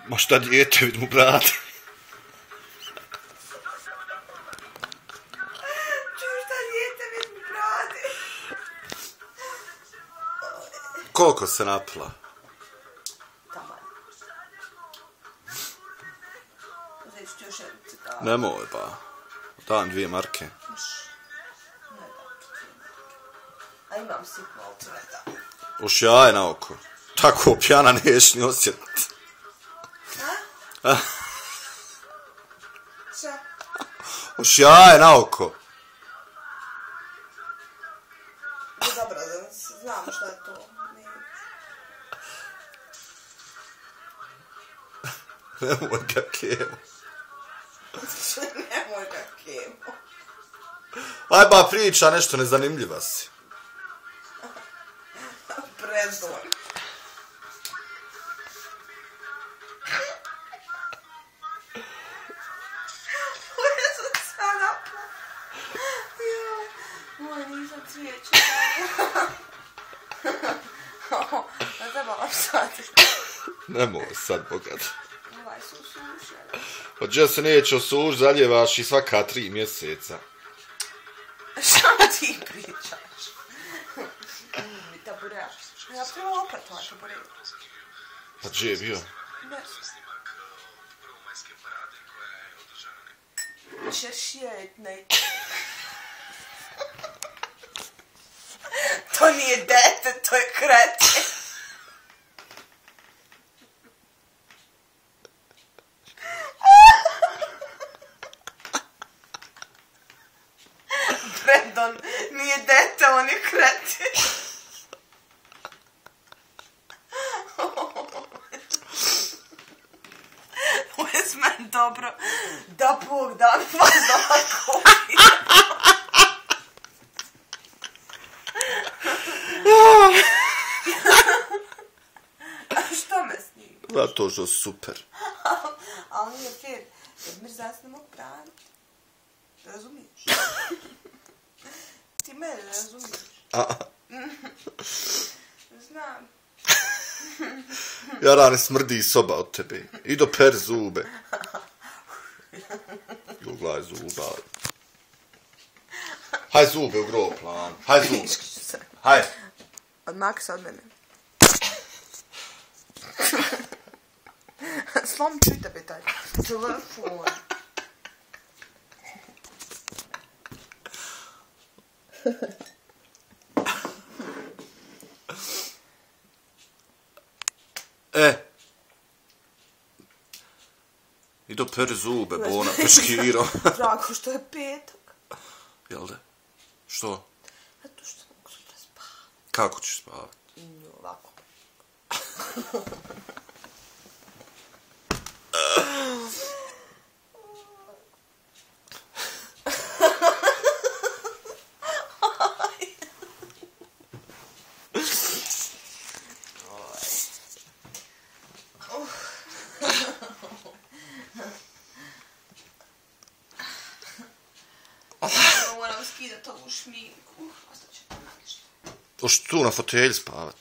Ma šta dijete, vidim u brade. Koliko se napila? Nemoj ba. Dam 2 marke. A imam sitno ultimata. Uš jaje na oko. Tako pjana niješ ni osjetiti. A? Šta? Uš jaje na oko. Dobro, znam šta je to. Nemoj ga kemo. Nemoj ga kemo. Aj ba priča nešto, nezanimljiva si. Predor. Ja sam sad napla. Moj, nisam cvijeća. Ne trebala sad. Nemoj sad, bogat. Ovaj su sušene. Od gdje se neće osuš, zaljevaš i svaka 3 mjeseca. Šta ti pričaš? Tabureaš. Ja trebala opet ovaj tabureaš. Pa gdje je bio? Ne znam. Šešjetnej. To nije dete, to je krete. Brandon nije dete, on je krete. Ovo je s meni dobro. Da Bog da mi vas ovako A što me snima? Zato što super. Ali nije fair, jer Mirza se ne mogu braniti. Razumiješ? Ti mene ne razumiješ. Znam. Jarane, smrdi soba od tebe. Ido per zube. Juglaj zuba. Haj zube u grob plan. Haj zube. Haj. Odmaki se od mene. Slom ću i tebe taj telefon. Ido per zube, bona, peškiro. Drago što je petak. Jel da? Što? Zato što mogu sutra spavati. Kako ćeš spavati? Ovako. Moram skidati ovu šminku. Pošto tu na fotelji spavat.